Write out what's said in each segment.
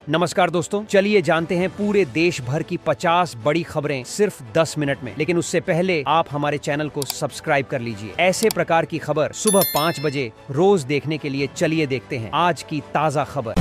नमस्कार दोस्तों, चलिए जानते हैं पूरे देश भर की 50 बड़ी खबरें सिर्फ 10 मिनट में। लेकिन उससे पहले आप हमारे चैनल को सब्सक्राइब कर लीजिए। ऐसे प्रकार की खबर सुबह 5 बजे रोज देखने के लिए चलिए देखते हैं आज की ताजा खबर।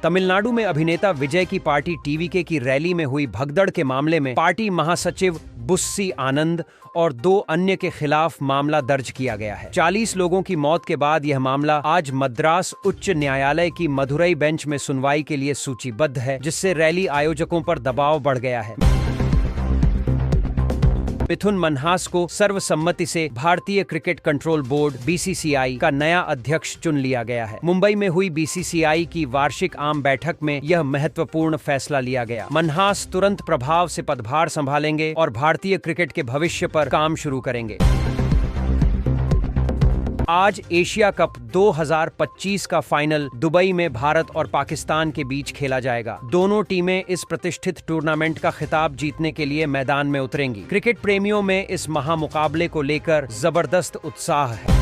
तमिलनाडु में अभिनेता विजय की पार्टी टीवीके की रैली में हुई भगदड़ के मामले में पार्टी महासचिव बुस्सी आनंद और 2 अन्य के खिलाफ मामला दर्ज किया गया है। 40 लोगों की मौत के बाद यह मामला आज मद्रास उच्च न्यायालय की मदुरई बेंच में सुनवाई के लिए सूचीबद्ध है, जिससे रैली आयोजकों पर दबाव बढ़ गया है। मिथुन मनहास को सर्वसम्मति से भारतीय क्रिकेट कंट्रोल बोर्ड (बीसीसीआई) का नया अध्यक्ष चुन लिया गया है। मुंबई में हुई बीसीसीआई की वार्षिक आम बैठक में यह महत्वपूर्ण फैसला लिया गया। मनहास तुरंत प्रभाव से पदभार संभालेंगे और भारतीय क्रिकेट के भविष्य पर काम शुरू करेंगे। आज एशिया कप 2025 का फाइनल दुबई में भारत और पाकिस्तान के बीच खेला जाएगा। दोनों टीमें इस प्रतिष्ठित टूर्नामेंट का खिताब जीतने के लिए मैदान में उतरेंगी। क्रिकेट प्रेमियों में इस महामुकाबले को लेकर जबरदस्त उत्साह है।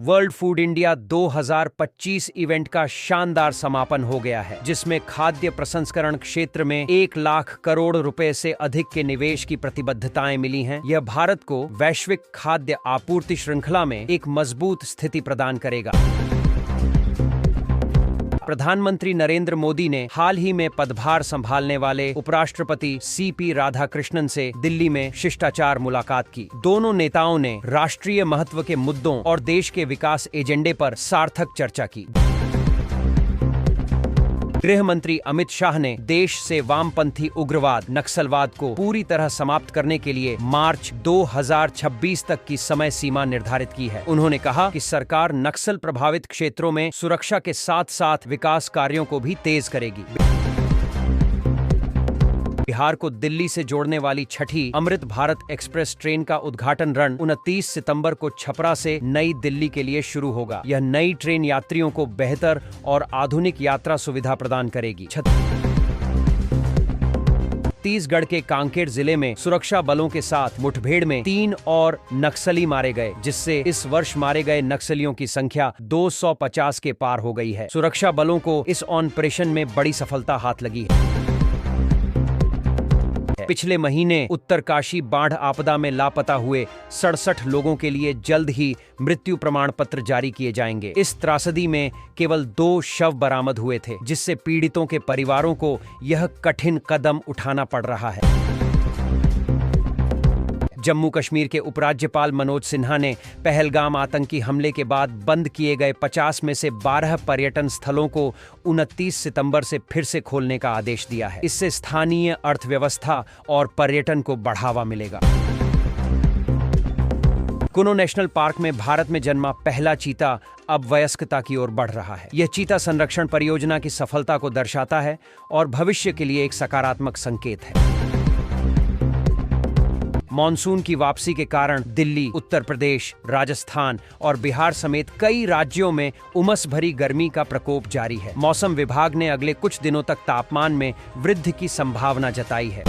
वर्ल्ड फूड इंडिया 2025 इवेंट का शानदार समापन हो गया है, जिसमें खाद्य प्रसंस्करण क्षेत्र में 1 लाख करोड़ रुपए से अधिक के निवेश की प्रतिबद्धताएं मिली हैं। यह भारत को वैश्विक खाद्य आपूर्ति श्रृंखला में एक मजबूत स्थिति प्रदान करेगा। प्रधानमंत्री नरेंद्र मोदी ने हाल ही में पदभार संभालने वाले उपराष्ट्रपति सीपी राधाकृष्णन से दिल्ली में शिष्टाचार मुलाकात की। दोनों नेताओं ने राष्ट्रीय महत्व के मुद्दों और देश के विकास एजेंडे पर सार्थक चर्चा की। गृह मंत्री अमित शाह ने देश से वामपंथी उग्रवाद, नक्सलवाद को पूरी तरह समाप्त करने के लिए मार्च 2026 तक की समय सीमा निर्धारित की है। उन्होंने कहा कि सरकार नक्सल प्रभावित क्षेत्रों में सुरक्षा के साथ साथ विकास कार्यों को भी तेज करेगी। बिहार को दिल्ली से जोड़ने वाली छठी अमृत भारत एक्सप्रेस ट्रेन का उद्घाटन रण 29 सितंबर को छपरा से नई दिल्ली के लिए शुरू होगा। यह नई ट्रेन यात्रियों को बेहतर और आधुनिक यात्रा सुविधा प्रदान करेगी। छत्तीसगढ़ के कांकेर जिले में सुरक्षा बलों के साथ मुठभेड़ में 3 और नक्सली मारे गए, जिससे इस वर्ष मारे गए नक्सलियों की संख्या 250 के पार हो गई है। सुरक्षा बलों को इस ऑपरेशन में बड़ी सफलता हाथ लगी है। पिछले महीने उत्तरकाशी बाढ़ आपदा में लापता हुए 67 लोगों के लिए जल्द ही मृत्यु प्रमाण पत्र जारी किए जाएंगे। इस त्रासदी में केवल 2 शव बरामद हुए थे, जिससे पीड़ितों के परिवारों को यह कठिन कदम उठाना पड़ रहा है। जम्मू कश्मीर के उपराज्यपाल मनोज सिन्हा ने पहलगाम आतंकी हमले के बाद बंद किए गए 50 में से 12 पर्यटन स्थलों को 29 सितंबर से फिर से खोलने का आदेश दिया है। इससे स्थानीय अर्थव्यवस्था और पर्यटन को बढ़ावा मिलेगा। कुनो नेशनल पार्क में भारत में जन्मा पहला चीता अब वयस्कता की ओर बढ़ रहा है। यह चीता संरक्षण परियोजना की सफलता को दर्शाता है और भविष्य के लिए एक सकारात्मक संकेत है। मॉनसून की वापसी के कारण दिल्ली, उत्तर प्रदेश, राजस्थान और बिहार समेत कई राज्यों में उमस भरी गर्मी का प्रकोप जारी है। मौसम विभाग ने अगले कुछ दिनों तक तापमान में वृद्धि की संभावना जताई है।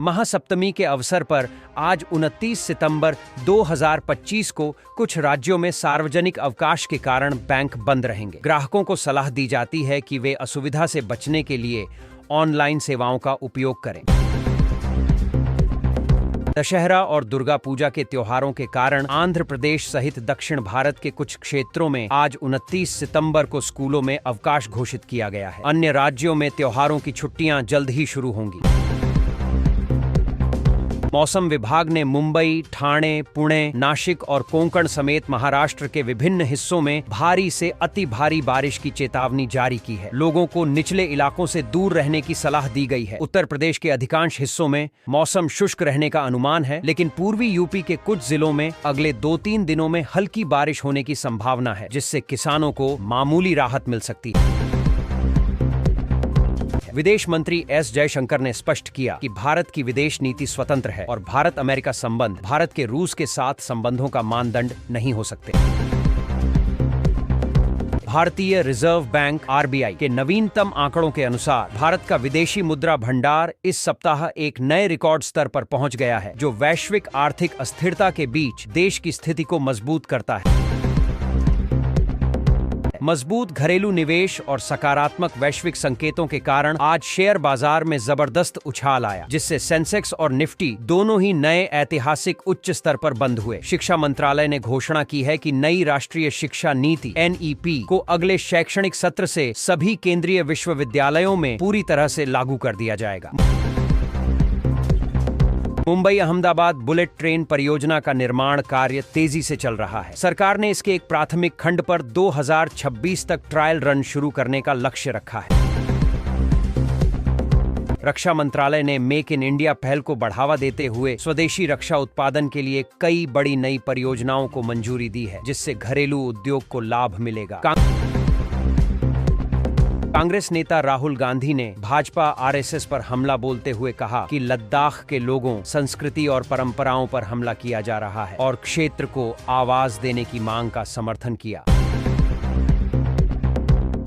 महासप्तमी के अवसर पर आज 29 सितंबर 2025 को कुछ राज्यों में सार्वजनिक अवकाश के कारण बैंक बंद रहेंगे। ग्राहकों को सलाह दी जाती है कि वे असुविधा से बचने के लिए ऑनलाइन सेवाओं का उपयोग करें। दशहरा और दुर्गा पूजा के त्योहारों के कारण आंध्र प्रदेश सहित दक्षिण भारत के कुछ क्षेत्रों में आज 29 सितंबर को स्कूलों में अवकाश घोषित किया गया है। अन्य राज्यों में त्योहारों की छुट्टियां जल्द ही शुरू होंगी। मौसम विभाग ने मुंबई, ठाणे, पुणे, नासिक और कोंकण समेत महाराष्ट्र के विभिन्न हिस्सों में भारी से अति भारी बारिश की चेतावनी जारी की है। लोगों को निचले इलाकों से दूर रहने की सलाह दी गई है। उत्तर प्रदेश के अधिकांश हिस्सों में मौसम शुष्क रहने का अनुमान है, लेकिन पूर्वी यूपी के कुछ जिलों में अगले 2-3 दिनों में हल्की बारिश होने की संभावना है, जिससे किसानों को मामूली राहत मिल सकती है। विदेश मंत्री एस जयशंकर ने स्पष्ट किया कि भारत की विदेश नीति स्वतंत्र है और भारत अमेरिका संबंध भारत के रूस के साथ संबंधों का मानदंड नहीं हो सकते। भारतीय रिजर्व बैंक (आरबीआई) के नवीनतम आंकड़ों के अनुसार भारत का विदेशी मुद्रा भंडार इस सप्ताह एक नए रिकॉर्ड स्तर पर पहुंच गया है, जो वैश्विक आर्थिक अस्थिरता के बीच देश की स्थिति को मजबूत करता है। मजबूत घरेलू निवेश और सकारात्मक वैश्विक संकेतों के कारण आज शेयर बाजार में जबरदस्त उछाल आया, जिससे सेंसेक्स और निफ्टी दोनों ही नए ऐतिहासिक उच्च स्तर पर बंद हुए। शिक्षा मंत्रालय ने घोषणा की है कि नई राष्ट्रीय शिक्षा नीति (NEP) को अगले शैक्षणिक सत्र से सभी केंद्रीय विश्वविद्यालयों में पूरी तरह से लागू कर दिया जाएगा। मुंबई अहमदाबाद बुलेट ट्रेन परियोजना का निर्माण कार्य तेजी से चल रहा है। सरकार ने इसके एक प्राथमिक खंड पर 2026 तक ट्रायल रन शुरू करने का लक्ष्य रखा है। रक्षा मंत्रालय ने मेक इन इंडिया पहल को बढ़ावा देते हुए स्वदेशी रक्षा उत्पादन के लिए कई बड़ी नई परियोजनाओं को मंजूरी दी है, जिससे घरेलू उद्योग को लाभ मिलेगा। कांग्रेस नेता राहुल गांधी ने भाजपा RSS पर हमला बोलते हुए कहा कि लद्दाख के लोगों, संस्कृति और परंपराओं पर हमला किया जा रहा है और क्षेत्र को आवाज देने की मांग का समर्थन किया।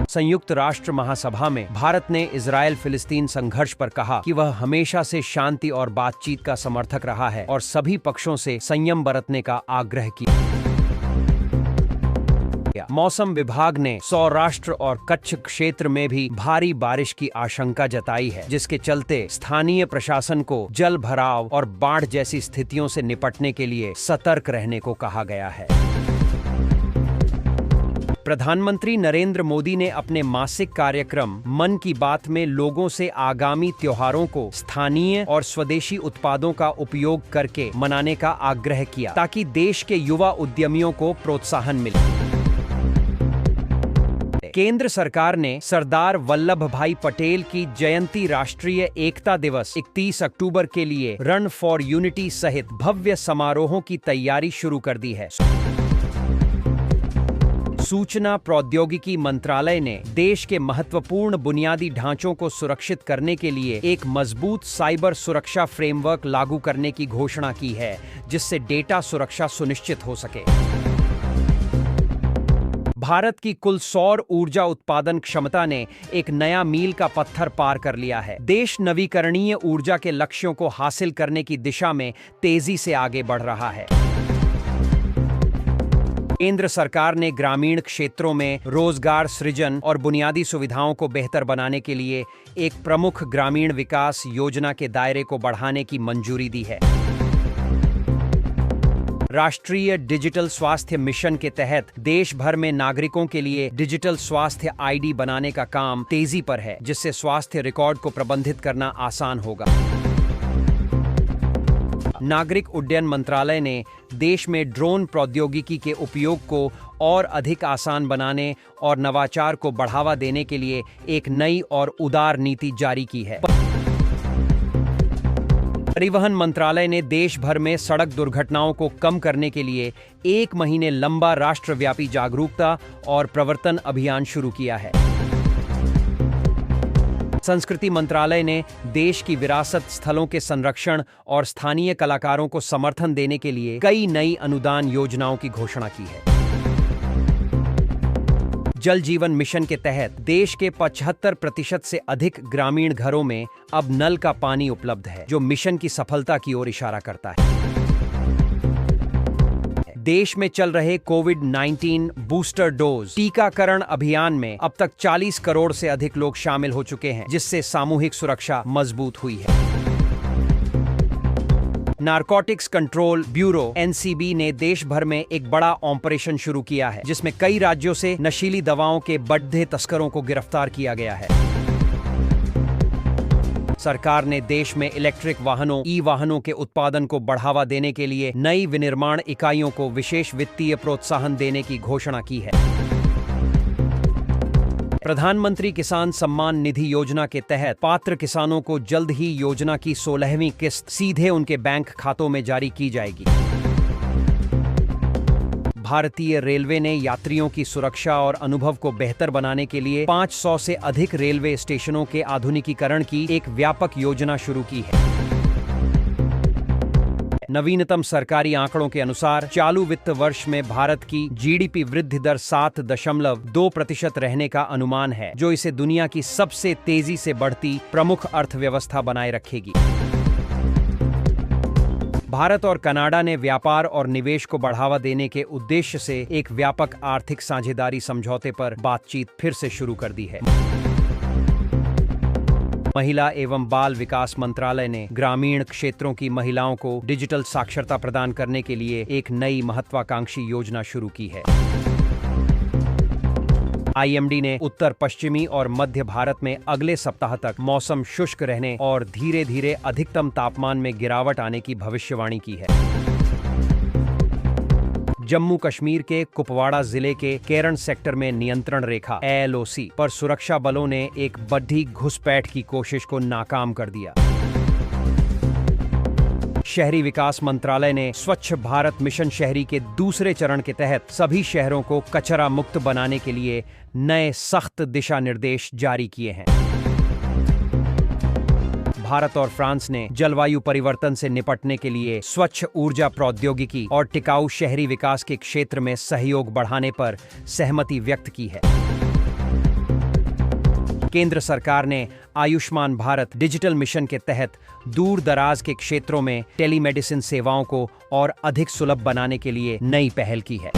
संयुक्त राष्ट्र महासभा में भारत ने इजरायल फिलिस्तीन संघर्ष पर कहा कि वह हमेशा से शांति और बातचीत का समर्थक रहा है और सभी पक्षों से संयम बरतने का आग्रह किया। मौसम विभाग ने सौराष्ट्र और कच्छ क्षेत्र में भी भारी बारिश की आशंका जताई है, जिसके चलते स्थानीय प्रशासन को जल भराव और बाढ़ जैसी स्थितियों से निपटने के लिए सतर्क रहने को कहा गया है। प्रधानमंत्री नरेंद्र मोदी ने अपने मासिक कार्यक्रम मन की बात में लोगों से आगामी त्योहारों को स्थानीय और स्वदेशी उत्पादों का उपयोग करके मनाने का आग्रह किया, ताकि देश के युवा उद्यमियों को प्रोत्साहन मिले। केंद्र सरकार ने सरदार वल्लभ भाई पटेल की जयंती राष्ट्रीय एकता दिवस 31 अक्टूबर के लिए रन फॉर यूनिटी सहित भव्य समारोहों की तैयारी शुरू कर दी है। सूचना प्रौद्योगिकी मंत्रालय ने देश के महत्वपूर्ण बुनियादी ढांचों को सुरक्षित करने के लिए एक मजबूत साइबर सुरक्षा फ्रेमवर्क लागू करने की घोषणा की है, जिससे डेटा सुरक्षा सुनिश्चित हो सके। भारत की कुल सौर ऊर्जा उत्पादन क्षमता ने एक नया मील का पत्थर पार कर लिया है। देश नवीकरणीय ऊर्जा के लक्ष्यों को हासिल करने की दिशा में तेजी से आगे बढ़ रहा है। केंद्र सरकार ने ग्रामीण क्षेत्रों में रोजगार सृजन और बुनियादी सुविधाओं को बेहतर बनाने के लिए एक प्रमुख ग्रामीण विकास योजना के दायरे को बढ़ाने की मंजूरी दी है। राष्ट्रीय डिजिटल स्वास्थ्य मिशन के तहत देश भर में नागरिकों के लिए डिजिटल स्वास्थ्य ID बनाने का काम तेजी पर है, जिससे स्वास्थ्य रिकॉर्ड को प्रबंधित करना आसान होगा। नागरिक उड्डयन मंत्रालय ने देश में ड्रोन प्रौद्योगिकी के उपयोग को और अधिक आसान बनाने और नवाचार को बढ़ावा देने के लिए एक नई और उदार नीति जारी की है। परिवहन मंत्रालय ने देश भर में सड़क दुर्घटनाओं को कम करने के लिए 1 महीने लंबा राष्ट्रव्यापी जागरूकता और प्रवर्तन अभियान शुरू किया है। संस्कृति मंत्रालय ने देश की विरासत स्थलों के संरक्षण और स्थानीय कलाकारों को समर्थन देने के लिए कई नई अनुदान योजनाओं की घोषणा की है। जल जीवन मिशन के तहत देश के 75% से अधिक ग्रामीण घरों में अब नल का पानी उपलब्ध है, जो मिशन की सफलता की ओर इशारा करता है। देश में चल रहे कोविड-19 बूस्टर डोज टीकाकरण अभियान में अब तक 40 करोड़ से अधिक लोग शामिल हो चुके हैं, जिससे सामूहिक सुरक्षा मजबूत हुई है। नारकोटिक्स कंट्रोल ब्यूरो NCB ने देश भर में एक बड़ा ऑपरेशन शुरू किया है, जिसमें कई राज्यों से नशीली दवाओं के बढ़ते तस्करों को गिरफ्तार किया गया है। सरकार ने देश में इलेक्ट्रिक वाहनों ई-वाहनों के उत्पादन को बढ़ावा देने के लिए नई विनिर्माण इकाइयों को विशेष वित्तीय प्रोत्साहन देने की घोषणा की है। प्रधानमंत्री किसान सम्मान निधि योजना के तहत पात्र किसानों को जल्द ही योजना की 16वीं किस्त सीधे उनके बैंक खातों में जारी की जाएगी। भारतीय रेलवे ने यात्रियों की सुरक्षा और अनुभव को बेहतर बनाने के लिए 500 से अधिक रेलवे स्टेशनों के आधुनिकीकरण की एक व्यापक योजना शुरू की है। नवीनतम सरकारी आंकड़ों के अनुसार चालू वित्त वर्ष में भारत की GDP वृद्धि दर 7.2% रहने का अनुमान है, जो इसे दुनिया की सबसे तेजी से बढ़ती प्रमुख अर्थव्यवस्था बनाए रखेगी। भारत और कनाडा ने व्यापार और निवेश को बढ़ावा देने के उद्देश्य से एक व्यापक आर्थिक साझेदारी समझौते पर बातचीत फिर से शुरू कर दी है। महिला एवं बाल विकास मंत्रालय ने ग्रामीण क्षेत्रों की महिलाओं को डिजिटल साक्षरता प्रदान करने के लिए एक नई महत्वाकांक्षी योजना शुरू की है। IMD ने उत्तर पश्चिमी और मध्य भारत में अगले सप्ताह तक मौसम शुष्क रहने और धीरे धीरे अधिकतम तापमान में गिरावट आने की भविष्यवाणी की है। जम्मू कश्मीर के कुपवाड़ा जिले के केरन सेक्टर में नियंत्रण रेखा ALOC पर सुरक्षा बलों ने एक बड़ी घुसपैठ की कोशिश को नाकाम कर दिया। शहरी विकास मंत्रालय ने स्वच्छ भारत मिशन शहरी के दूसरे चरण के तहत सभी शहरों को कचरा मुक्त बनाने के लिए नए सख्त दिशा निर्देश जारी किए हैं। भारत और फ्रांस ने जलवायु परिवर्तन से निपटने के लिए स्वच्छ ऊर्जा प्रौद्योगिकी और टिकाऊ शहरी विकास के क्षेत्र में सहयोग बढ़ाने पर सहमति व्यक्त की है। केंद्र सरकार ने आयुष्मान भारत डिजिटल मिशन के तहत दूर दराज के क्षेत्रों में टेलीमेडिसिन सेवाओं को और अधिक सुलभ बनाने के लिए नई पहल की है।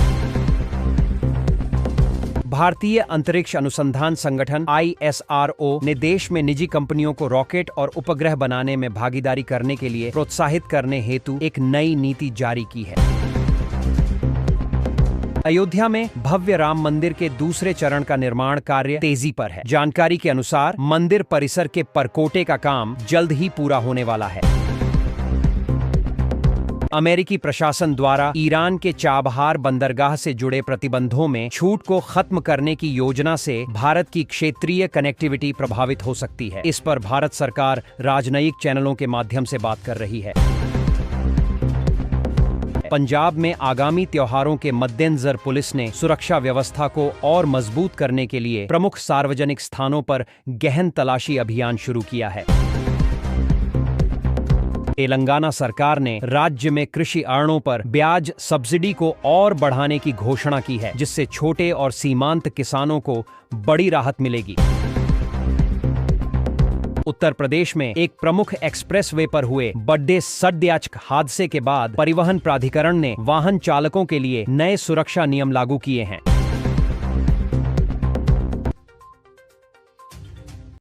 भारतीय अंतरिक्ष अनुसंधान संगठन ISRO ने देश में निजी कंपनियों को रॉकेट और उपग्रह बनाने में भागीदारी करने के लिए प्रोत्साहित करने हेतु एक नई नीति जारी की है। अयोध्या में भव्य राम मंदिर के दूसरे चरण का निर्माण कार्य तेजी पर है। जानकारी के अनुसार मंदिर परिसर के परकोटे का काम जल्द ही पूरा होने वाला है। अमेरिकी प्रशासन द्वारा ईरान के चाबहार बंदरगाह से जुड़े प्रतिबंधों में छूट को खत्म करने की योजना से भारत की क्षेत्रीय कनेक्टिविटी प्रभावित हो सकती है। इस पर भारत सरकार राजनयिक चैनलों के माध्यम से बात कर रही है। पंजाब में आगामी त्योहारों के मद्देनजर पुलिस ने सुरक्षा व्यवस्था को और मजबूत करने के लिए प्रमुख सार्वजनिक स्थानों पर गहन तलाशी अभियान शुरू किया है। तेलंगाना सरकार ने राज्य में कृषि ऋणों पर ब्याज सब्सिडी को और बढ़ाने की घोषणा की है, जिससे छोटे और सीमांत किसानों को बड़ी राहत मिलेगी। उत्तर प्रदेश में एक प्रमुख एक्सप्रेसवे पर हुए बड़े सड़क हादसे के बाद परिवहन प्राधिकरण ने वाहन चालकों के लिए नए सुरक्षा नियम लागू किए हैं।